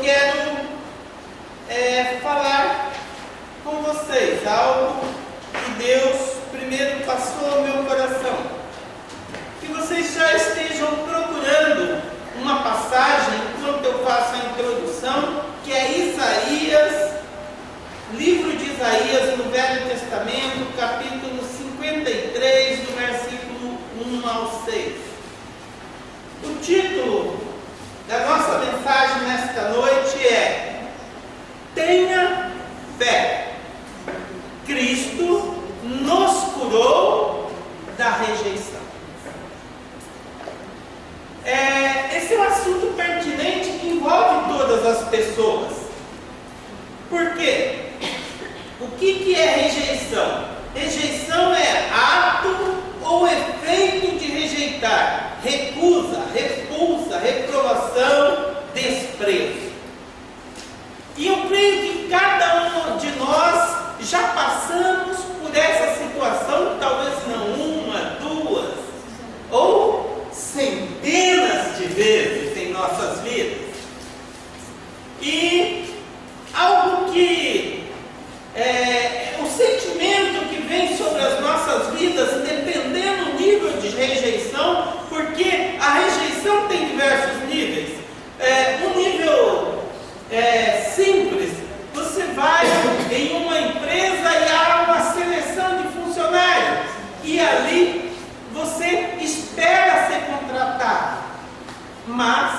quero falar com vocês algo que Deus primeiro passou ao meu coração. Que vocês já estejam procurando uma passagem, enquanto eu faço a introdução, que é Isaías, livro de Isaías, no Velho Testamento, capítulo 53, do versículo 1 ao 6. O título da nossa mensagem nesta noite é: Tenha fé. Cristo nos curou da rejeição. Esse é um assunto pertinente que envolve todas as pessoas. Por quê? O que é rejeição? Rejeição é ato ou efeito de rejeitar, recusa, repulsa, reprovação, desprezo. E eu creio que cada um de nós já passamos por essa situação, talvez não uma, duas, ou centenas de vezes em nossas vidas. E algo que o sentimento que vem sobre as nossas vidas, dependendo do nível de rejeição, porque a rejeição tem diversos níveis. Um nível simples, você vai em uma empresa e há uma seleção de funcionários, e ali você espera ser contratado, mas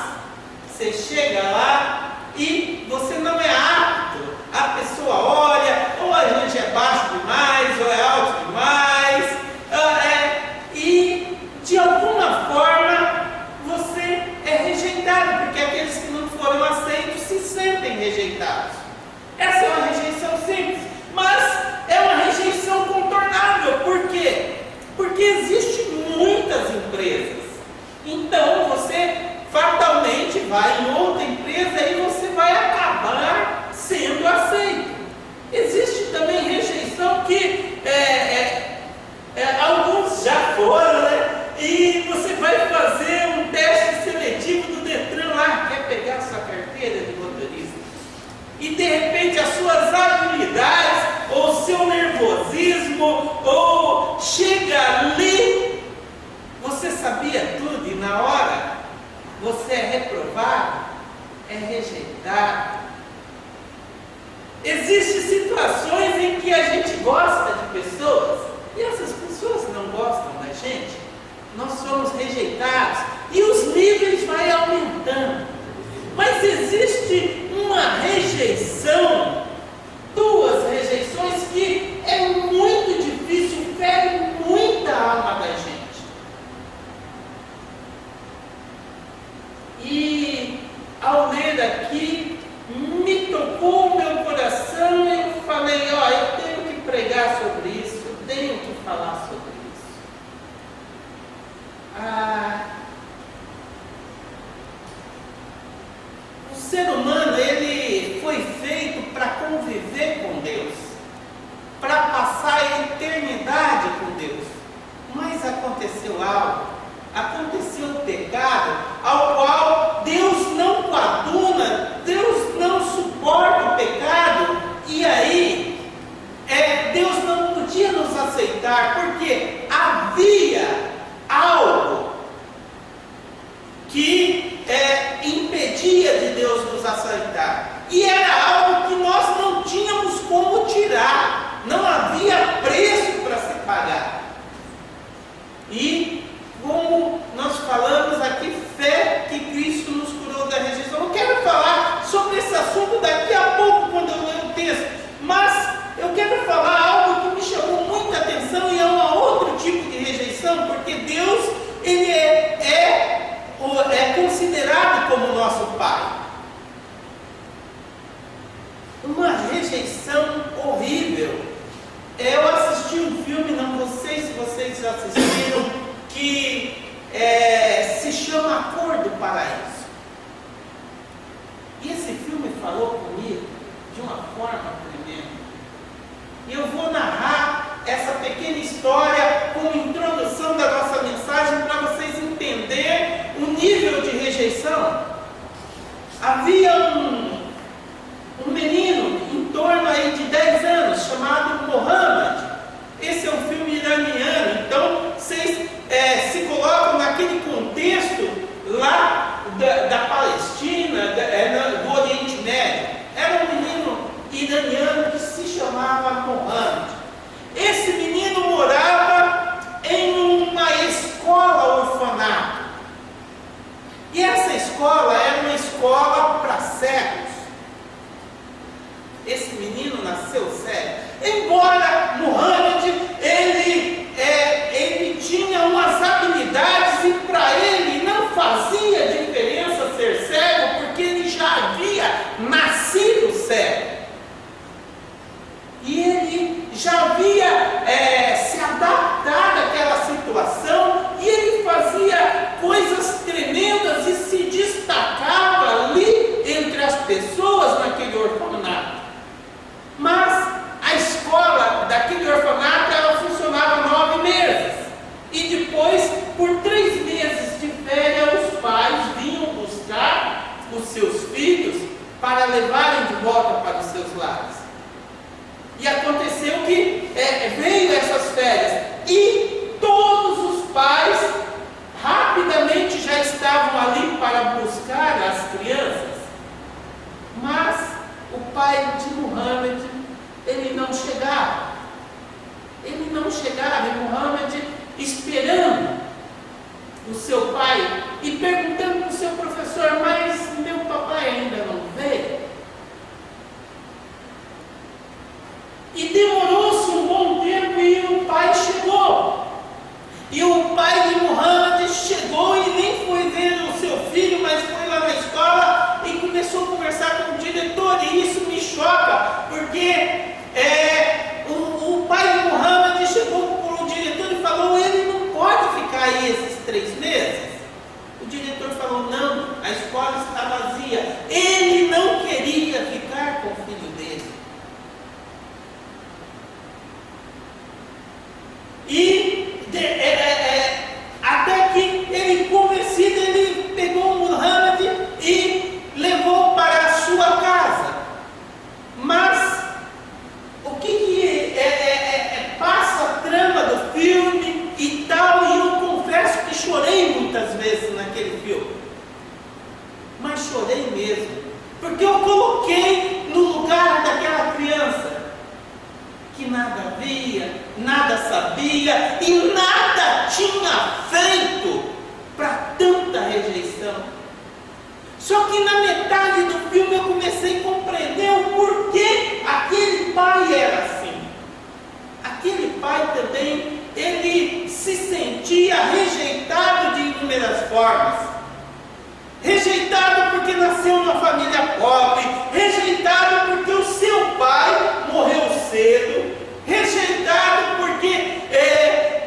você chega lá e você não é apto. A pessoa olha, ou a gente é baixo demais, ou é alto demais, e de alguma forma você é rejeitado, porque aqueles que não foram aceitos se sentem rejeitados. Essa é uma rejeição simples, mas é uma rejeição contornável. Por quê? Porque existem muitas empresas. Então você fatalmente vai em outra empresa e você vai acabar sendo aceito. Existe também rejeição que alguns já foram, né? E você vai fazer um teste seletivo do Detran lá, quer pegar sua carteira de motorista. E de repente as suas habilidades, ou seu nervosismo, ou chega ali, você sabia tudo e na hora você é reprovado, é rejeitado. Existem situações em que a gente gosta de pessoas e essas pessoas não gostam da gente. Nós somos rejeitados e os níveis vão aumentando. Mas existe uma rejeição, duas rejeições que é muito difícil, fere muita alma da gente. E ao ler aqui, me tocou o meu coração e eu falei: eu tenho que pregar sobre isso, eu tenho que falar sobre isso. O ser humano, ele foi feito para conviver com Deus, para passar a eternidade com Deus. Mas aconteceu algo, aconteceu o pecado, ao qual Deus não coaduna, Deus não suporta o pecado, e aí Deus não podia nos aceitar, porque havia algo que impedia de Deus nos aceitar, e era algo que nós não tínhamos como tirar, não havia preço para se pagar. E como nós falamos aqui, fé que Cristo nos curou da rejeição. Eu quero falar sobre esse assunto daqui a pouco, quando eu ler o texto, mas eu quero falar algo que me chamou muita atenção, e é um outro tipo de rejeição, porque Deus, ele é considerado como nosso Pai. Uma rejeição horrível. Eu assisti um filme, não sei se vocês já assistiram, que se chama A Cor do Paraíso. E esse filme falou comigo de uma forma tremenda. E eu vou narrar essa pequena história como introdução da nossa mensagem para vocês entenderem o nível de rejeição. Havia um chamado Mohammed. Esse é um filme iraniano, então vocês se colocam naquele contexto lá da Palestina, do Oriente Médio. Era um menino iraniano que se chamava Mohammed. Esse menino morava em uma escola orfanato. E essa escola era uma escola para cegos. Esse menino nasceu cego. Embora Mohammed, ele tinha umas habilidades e para ele não fazia diferença ser cego, porque ele já havia nascido cego. E ele já havia se adaptado àquela situação, e ele fazia coisas tremendas e se destacava ali entre as pessoas naquele orfanato. Mas a escola daquele orfanato, ela funcionava 9 meses. E depois, por 3 meses de férias, os pais vinham buscar os seus filhos para levarem de volta para os seus lares. E aconteceu que veio essas férias e todos os pais rapidamente já estavam ali para buscar as crianças. Mas o pai de Mohammed, ele não chegava. Ele não chegava, e Mohammed esperando o seu pai e perguntando para o seu professor: mas meu papai ainda não veio? E demorou-se um bom tempo e o pai chegou. E o pai de Mohammed chegou e nem foi ver o seu filho, mas foi lá na escola e começou a conversar com o diretor. E isso me choca, porque o pai de Mohammed chegou para o diretor e falou: ele não pode ficar aí esses 3 meses. O diretor falou: não, a escola está vazia. Ele não queria ficar com o filho dele. E até que ele, convencido, ele pegou o Mohammed e levou para a sua casa. Mas o que passa a trama do filme e tal, e eu confesso que chorei muitas vezes naquele filme. Mas chorei mesmo, porque eu coloquei no lugar daquela criança que nada via, nada sabia e nada tinha feito para tanta rejeição. Só que na metade do filme eu comecei a compreender o porquê aquele pai era assim. Aquele pai também, ele se sentia rejeitado de inúmeras formas. Rejeitado porque nasceu numa família pobre, rejeitado porque o seu pai morreu cedo, rejeitado porque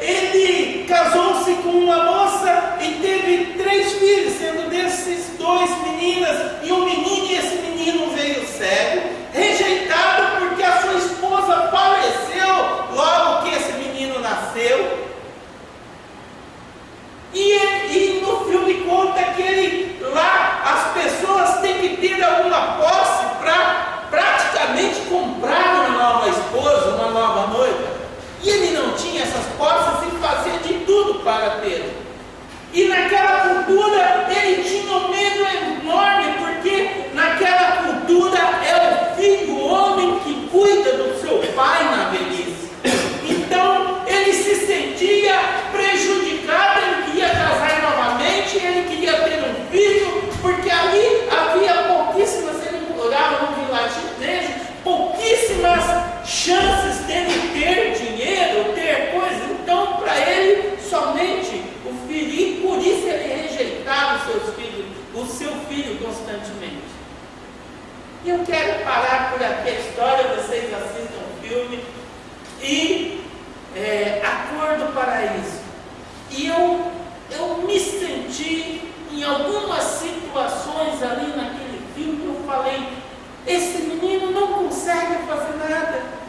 ele casou-se com uma moça e teve 3 filhos, sendo desses 2 meninas e um menino, e esse menino veio cego, rejeitado porque a sua esposa faleceu logo que esse menino nasceu. E no filme conta que lá as pessoas têm que ter alguma posse para praticamente comprar uma nova esposa, uma nova noiva. E ele não tinha essas posses e fazia de tudo para ter. E naquela cultura ele tinha um medo enorme, porque naquela cultura é o filho, o homem que cuida do seu pai na velhice. Então ele se sentia prejudicado, ele queria casar novamente, ele queria ter um filho, porque ali havia pouquíssimas, ele morava num vilarejo, pouquíssimas chances dele ter dinheiro, ter coisas. Então para ele somente o filho, e por isso ele rejeitava os seus filhos, o seu filho constantemente. E eu quero parar por aqui a história, vocês assistam o filme e Acordo para isso. E eu me senti em algumas situações ali naquele filme, eu falei: esse menino não consegue fazer nada.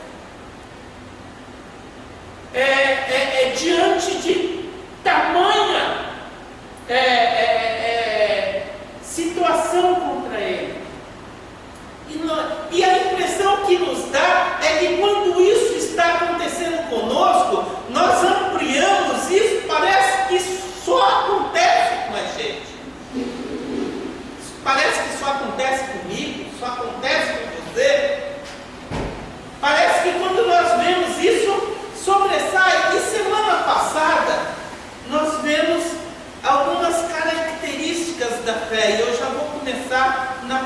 Diante de tamanha situação contra ele. E a impressão que nos dá é que quando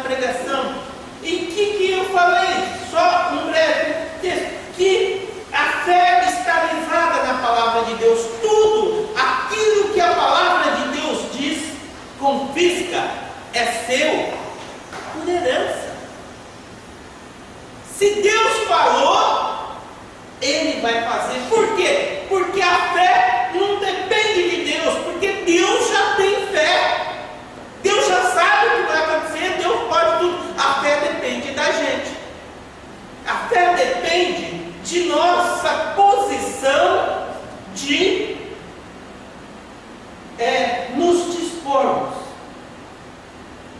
pregação. E o que eu falei? Só um breve texto. Que a fé está ligada na palavra de Deus. Tudo aquilo que a palavra de Deus diz, confisca, é seu por herança. Se Deus falou, Ele vai fazer. Por quê? Porque a fé não depende de Deus, porque Deus já tem fé. Deus já sabe o que vai acontecer, Deus pode tudo. A fé depende da gente. A fé depende de nossa posição de nos dispormos,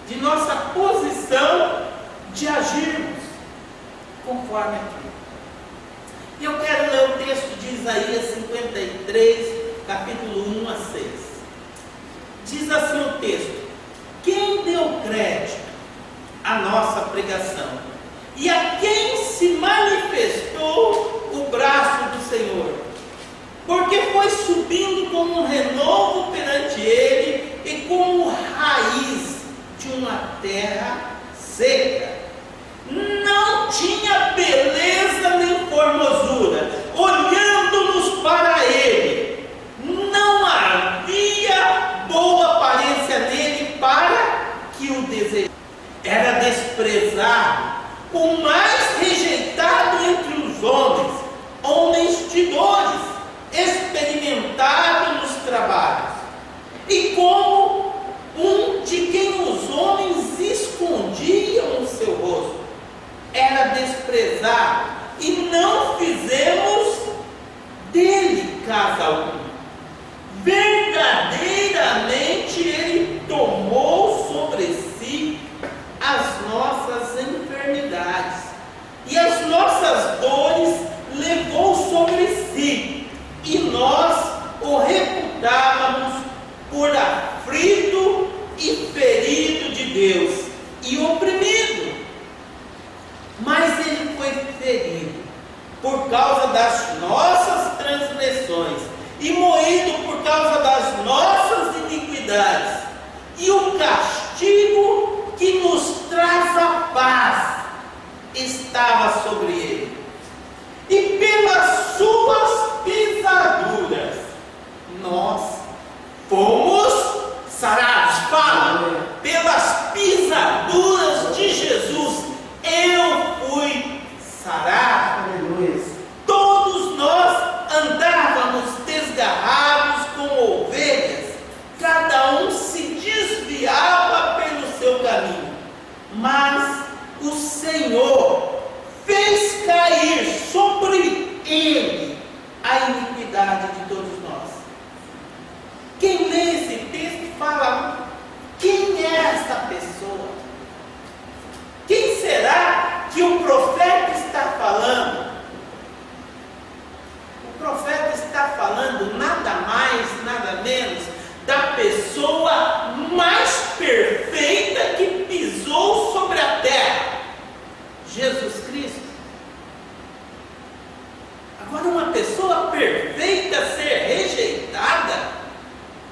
de nossa posição de agirmos conforme aquilo. E eu quero ler o texto de Isaías 53, capítulo 1 a 6. Diz assim o texto: quem deu crédito à nossa pregação e a quem se manifestou o braço do Senhor? Porque foi subindo como um renovo perante Ele e como raiz de uma terra seca. Não tinha beleza nem formosura, olhando-nos para Ele. Não havia boa aparência nele para que o desejasse. Era desprezado, o mais rejeitado entre os homens de dores, experimentado nos trabalhos, e como um de quem os homens escondiam o seu rosto. Era desprezado, e não fizemos dele caso algum. Verdadeiramente Ele tomou sobre si as nossas enfermidades, e as nossas dores levou sobre si, e nós o reputávamos por aflito e ferido de Deus e oprimido. Mas Ele foi ferido por causa das nossas transgressões e moído por causa das nossas iniquidades, e o castigo que nos traz a paz estava sobre Ele, e pelas suas pisaduras nós fomos sarados. Fala, pelas pisaduras de Jesus eu fui sarado. Todos nós andávamos desgarrados como ovelhas, cada um se desviava pelo seu caminho, mas o Senhor fez cair sobre Ele a iniquidade de todos nós. Quem lê esse texto fala: quem é essa pessoa? Quem será que o profeta está falando? O profeta está falando nada mais, nada menos da pessoa mais perfeita que pisou sobre a terra, Jesus Cristo. Agora, uma pessoa perfeita ser rejeitada,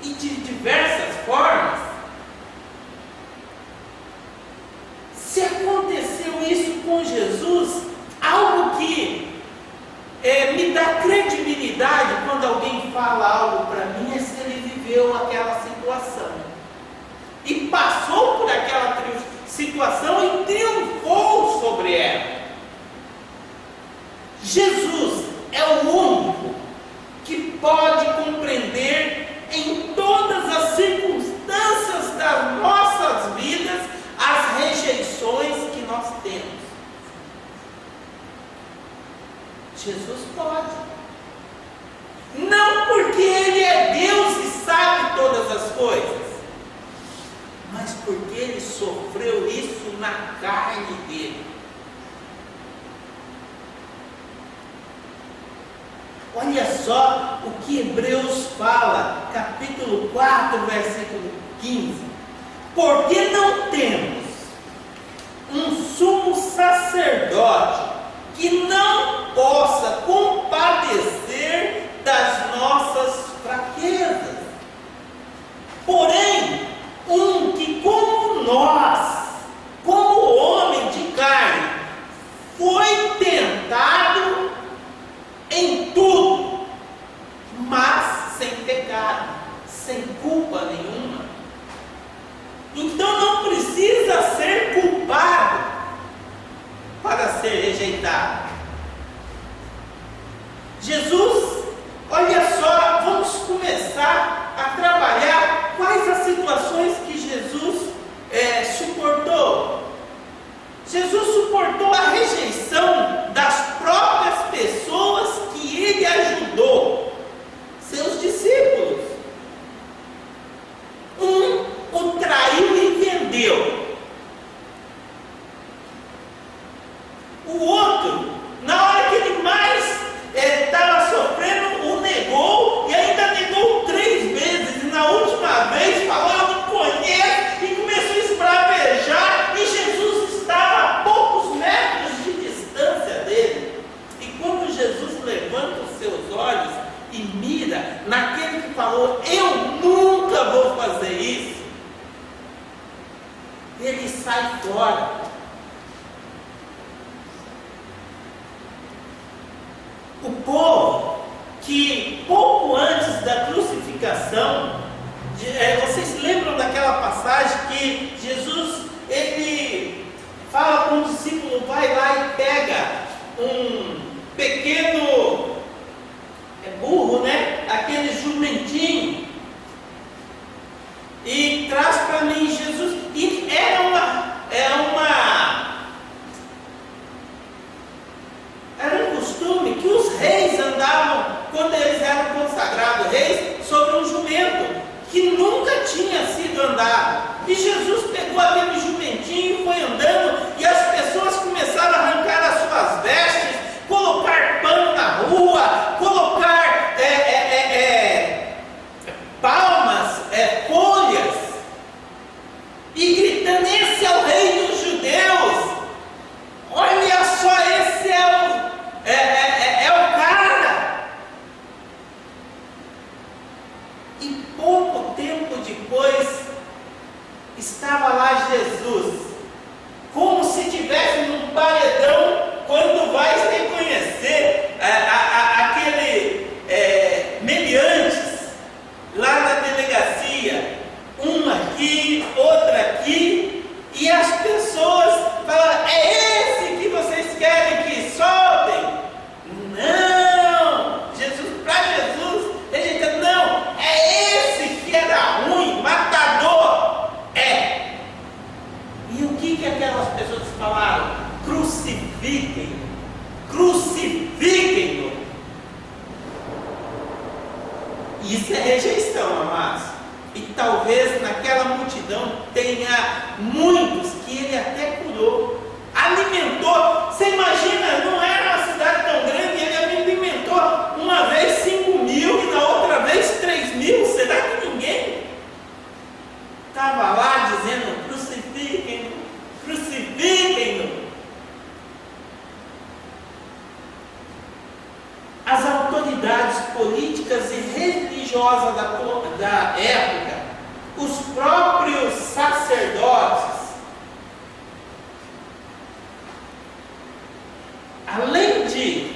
e de diversas formas. Se aconteceu isso com Jesus, algo que me dá credibilidade quando alguém fala algo para mim, é se ele viveu aquela situação e passou por aquela situação e triunfou sobre ela. Jesus é o único que pode compreender em todas as circunstâncias das nossas vidas as rejeições que nós temos. Jesus pode. Não porque Ele é Deus e sabe todas as coisas, mas porque Ele sofreu isso na carne dele. Olha só o que Hebreus fala, capítulo 4, versículo 15. Porque não temos um sumo sacerdote que não possa compadecer das nossas fraquezas, porém um que como Jesus suportou a rejeição das próprias pessoas que ele ajudou, seus discípulos. Um o traiu e vendeu. O outro, na hora que ele mais estava sofrendo, o negou e ainda negou 3 vezes. E na última vez falou: eu não conheço, e começou a esbravejar. E Jesus estava a poucos metros de distância dele. E quando Jesus levanta os seus olhos e mira naquele que falou: eu nunca vou fazer isso, ele sai fora. O povo que pouco antes da crucificação, vocês lembram daquela passagem que Jesus, ele fala com o discípulo: vai lá e pega um pequeno burro, né? Aquele jumentinho, e traz para mim. Jesus, e era um costume que os reis andavam, quando eles eram consagrados reis, sobre um jumento que nunca tinha sido andado. E Jesus pegou aquele jumentinho e foi andando, e as pessoas começaram a arrancar as suas vestes, colocar pano na rua, colocar palmas, folhas, e gritando: esse é o rei dos judeus, olha só, esse é o cara. E pouco tempo depois, estava lá Jesus, como se estivesse num paredão, quando vai reconhecer aquele meliantes lá na delegacia, uma aqui, outra aqui, e as pessoas falam: é esse que vocês querem que soltem? Não, para Jesus, rejeitando: não, é esse que era ruim, matador. E o que aquelas pessoas falaram? Crucifiquem-no, crucifiquem-no. Isso é rejeição, amados. E talvez naquela multidão tenha muitos que ele até curou, alimentou. Você imagina, não era uma cidade tão grande, ele alimentou uma vez 5.000 e na outra vez 3.000. Será que ninguém estava lá dizendo: crucifiquem-no, crucifiquem-no? As autoridades políticas e religiosas da época, os próprios sacerdotes, além de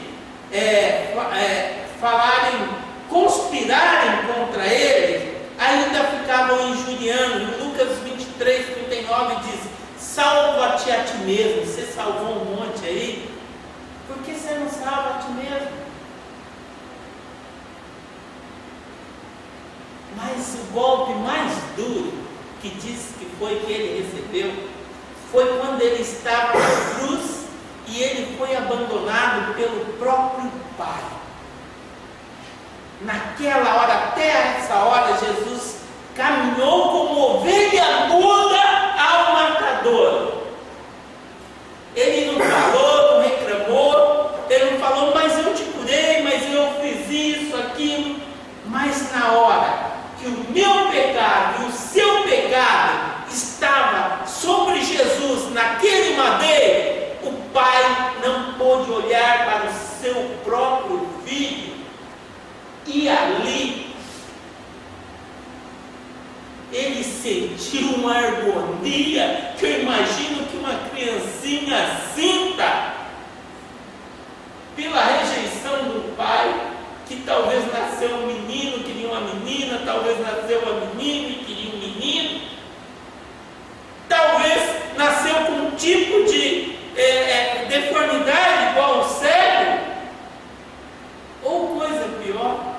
conspirarem contra ele, ainda ficavam injuriando. Lucas 23:39 diz: salva-te a ti mesmo. Você salvou um monte aí, por que você não salva a ti mesmo? Mas o golpe mais duro, que diz que foi que ele recebeu, foi quando ele estava na cruz e ele foi abandonado pelo próprio Pai. Naquela hora, até essa hora, Jesus caminhou como ovelha muda ao matador. Ele não falou, não reclamou, ele não falou: mas eu te curei, mas eu fiz isso, aquilo. Mas na hora que o meu pecado e o seu pecado estava sobre Jesus naquele madeiro, o Pai não pôde olhar para o seu próprio filho, e ali ele sentiu uma agonia que eu imagino que uma criancinha sinta pela rejeição do pai, que talvez nasceu um menino, queria uma menina, talvez nasceu uma menina e queria um menino, talvez nasceu com um tipo de deformidade igual ao cego, ou coisa pior.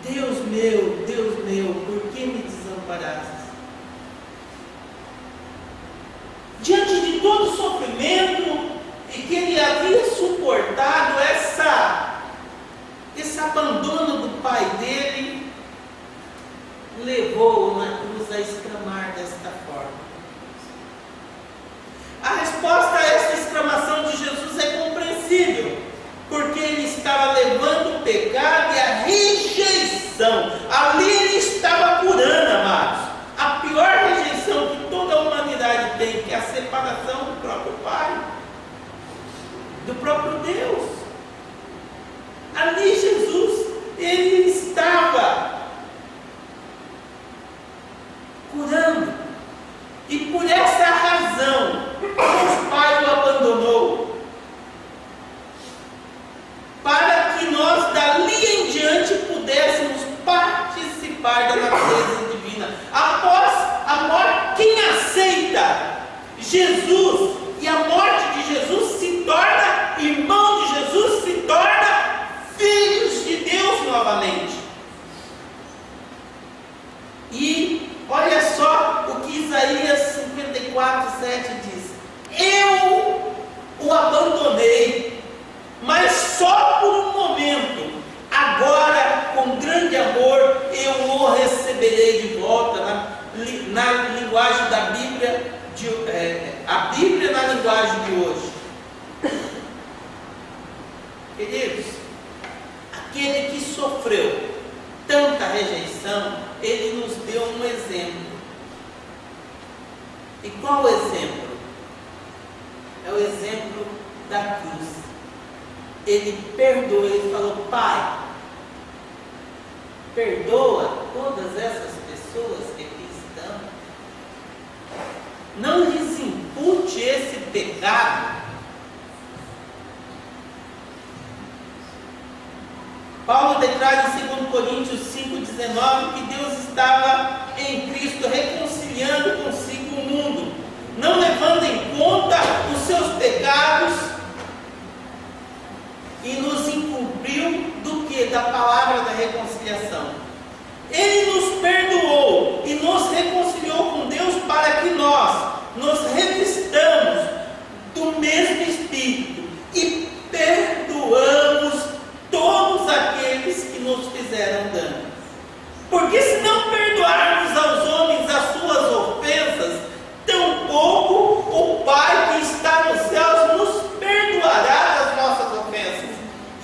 Deus meu, por que me desamparaste? desamparastes. Diante de todo o sofrimento e que ele havia suportado, esse abandono do pai dele, levou-o na cruz a exclamar desta forma. A resposta a essa exclamação de Jesus é compreensível, porque ele estava levando o pecado e a rejeição. Ali ele estava curando, amados, a pior rejeição que toda a humanidade tem, que é a separação do próprio Pai, do próprio Deus. Ali Jesus, ele estava curando, e por essa razão o Pai o abandonou, para que nós dali em diante pudéssemos participar da natureza divina. Após a morte, quem aceita Jesus e a morte de Jesus se torna irmão de Jesus, se torna filhos de Deus novamente. E olha só o que Isaías 54:7 diz: eu o abandonei, mas só por um momento. Agora, com grande amor, eu o receberei de volta. Na linguagem da Bíblia, a Bíblia na linguagem de hoje. Queridos, aquele que sofreu tanta rejeição, ele nos deu um exemplo. E qual o exemplo? É o exemplo da cruz. Ele perdoou, ele falou: Pai, perdoa todas essas pessoas que aqui estão, não lhes impute esse pecado. Paulo declara em 2 Coríntios 5,19 que Deus estava em Cristo reconciliando consigo o mundo, não levando em conta os seus pecados, e nos incumpriu do que? Da palavra da reconciliação. Ele nos perdoou e nos reconciliou com Deus para que nós nos revistamos do mesmo Espírito e perdoamos todos aqueles que nos fizeram dano. Porque se não perdoarmos aos homens as suas ofensas, tampouco o Pai que está nos céus nos perdoará as nossas ofensas.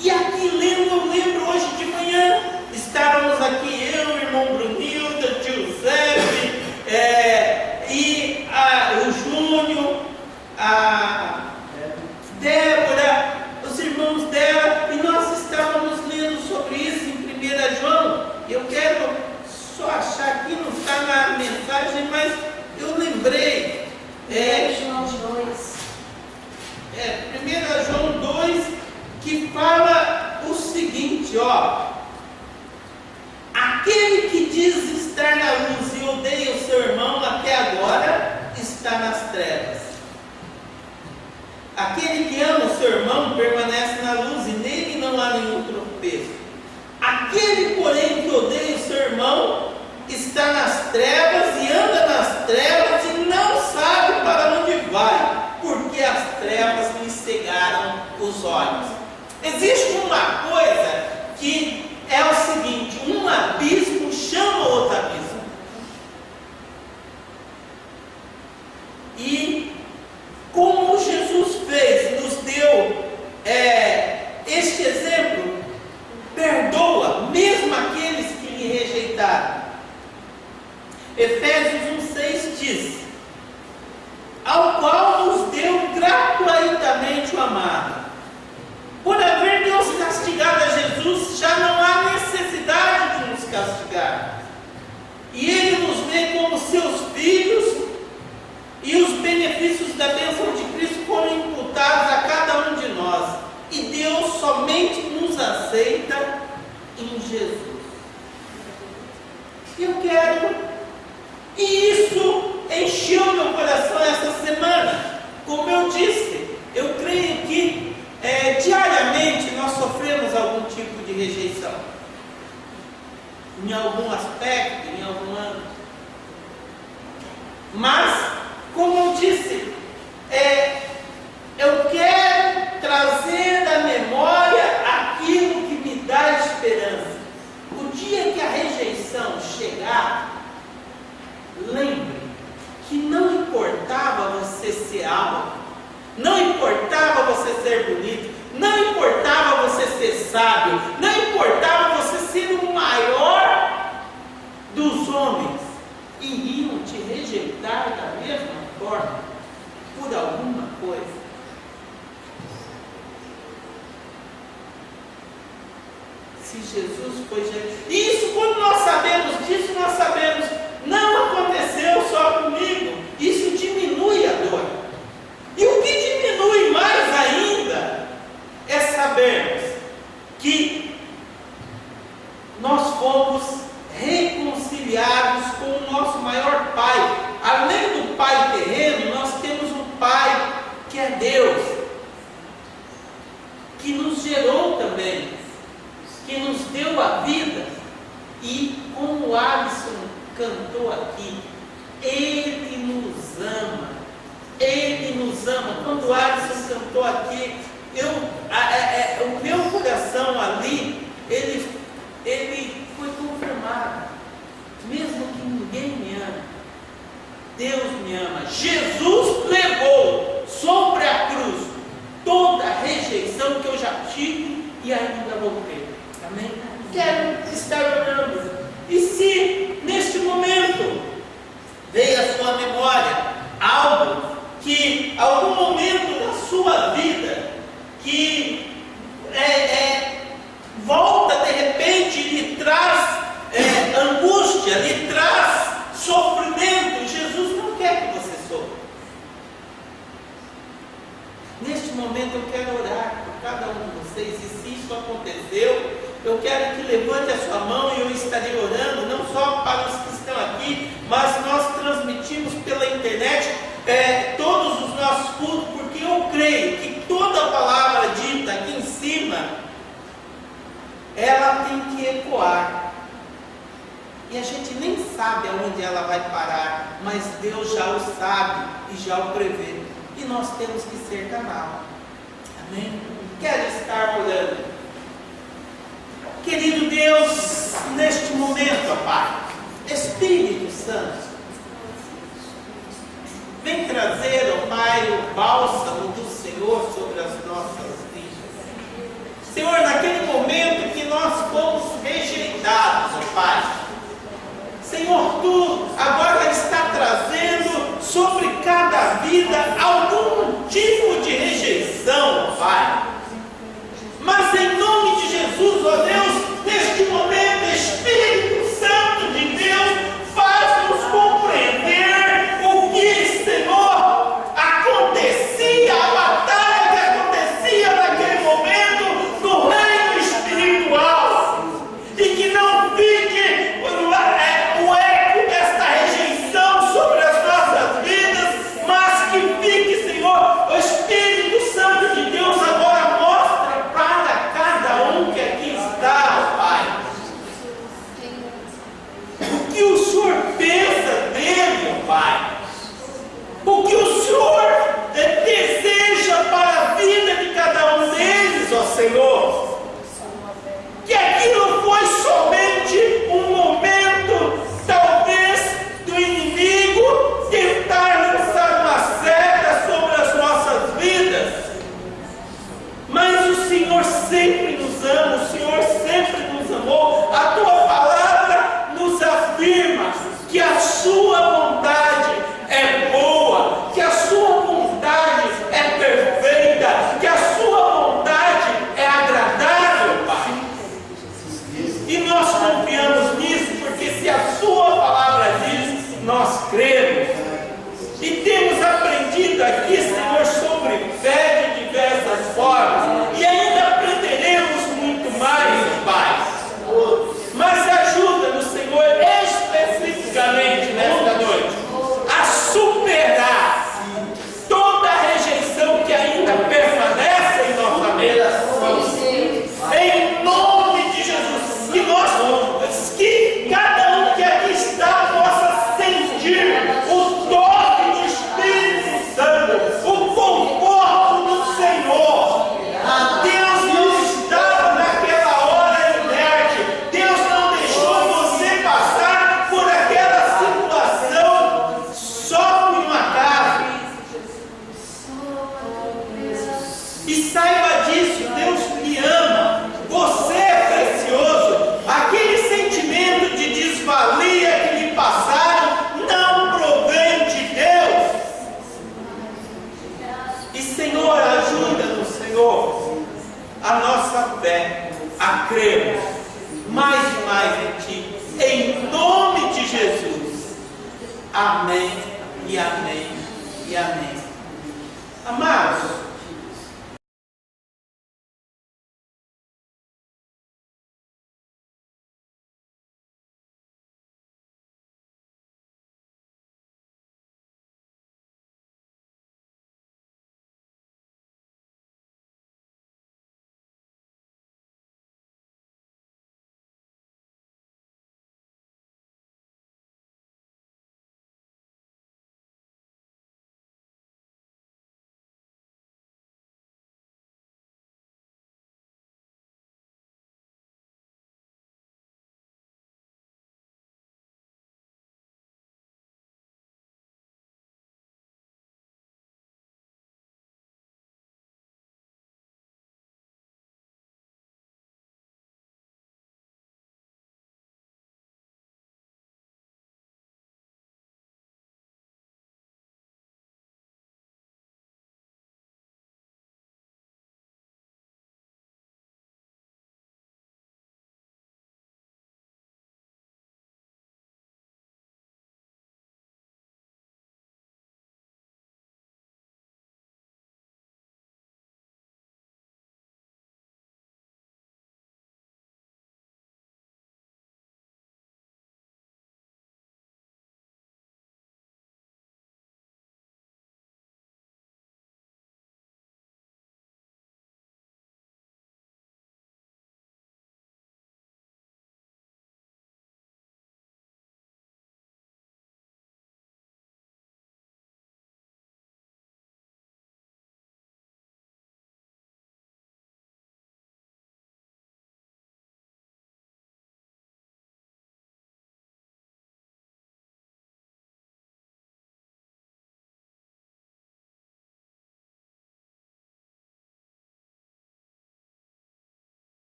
E aqui eu lembro hoje de manhã, estávamos aqui eu, o irmão Brunilda, o tio Zé, e o Júnior, a Débora, os irmãos dela, e nós estávamos lendo sobre isso em 1 João. Eu quero só achar aqui, não está na mensagem, mas eu lembrei. 1 João 2. 1 João 2, que fala o seguinte, aquele que diz estar na luz e odeia o seu irmão até agora, está nas trevas. Aquele que ama o seu irmão permanece na luz e nele não há nenhum tropeço. Aquele, porém, que odeia o seu irmão está nas trevas e anda nas trevas e não sabe para onde vai, porque as trevas lhe cegaram os olhos. Existe uma coisa que é o seguinte: um abismo chama outro abismo. E como Jesus fez, nos deu este exemplo, perdoa mesmo aqueles que lhe rejeitaram. Efésios 1,6 diz: ao qual nos deu gratuitamente o amado. Por haver Deus castigado a Jesus, já não há necessidade de nos castigar. E Ele nos vê como seus filhos, e os benefícios da bênção de Cristo foram imputados a cada um de nós. E Deus somente nos aceita em Jesus. Eu quero, e isso encheu meu coração essa semana. Como eu disse, eu creio que diariamente nós sofremos algum tipo de rejeição, em algum aspecto, em algum âmbito. Mas, como eu disse, eu quero trazer à memória aquilo que me dá esperança. O dia que a rejeição chegar, lembre que não importava você ser alto, não importava você ser bonito, não importava você ser sábio, não importava você ser o maior dos homens, iriam te rejeitar da mesma forma, por alguma coisa. Se Jesus foi jeito. Isso, quando nós sabemos disso, nós sabemos, não aconteceu só comigo. Isso diminui a dor. E o que diminui mais ainda é sabermos que nós fomos reconciliados com o nosso maior Pai. Além do Pai terreno, nós temos um Pai que é Deus, que nos gerou também, que nos deu a vida. E como o Alisson cantou aqui, Ele nos ama. Ele nos ama. Quando o Alisson cantou aqui, o meu coração ali, ele foi confirmado. Mesmo que ninguém me ama, Deus me ama. Jesus levou sobre a cruz toda a rejeição que eu já tive e ainda vou ter. Amém? Quero estar orando. E se neste momento veio à sua memória algo que, algum momento da sua vida, que volta de repente e lhe traz angústia, lhe traz sofrimento, Jesus não quer que você sofra. Neste momento eu quero orar por cada um de vocês, e se isso aconteceu, eu quero que levante a sua mão e eu estarei orando, não só para os que estão aqui, mas nós transmitimos pela internet todos os nossos cultos, porque eu creio que toda palavra dita aqui em cima, ela tem que ecoar. E a gente nem sabe aonde ela vai parar, mas Deus já o sabe e já o prevê. E nós temos que ser canal. Amém? Quero estar orando. Querido Deus, neste momento, ó Pai, Espírito Santo, vem trazer, ó Pai, o bálsamo do Senhor sobre as nossas vidas. Senhor, naquele momento que nós fomos rejeitados, ó Pai, Senhor, Tu agora está trazendo sobre cada vida algum tipo de rejeição, ó Pai. Mas em nome de Jesus, ó Deus, neste momento, Espírito Santo de Deus, faz-nos compreender o que, Senhor, acontecia, a batalha que acontecia naquele momento no reino espiritual, e que não fique o eco desta Amém e amém e amém. Amados,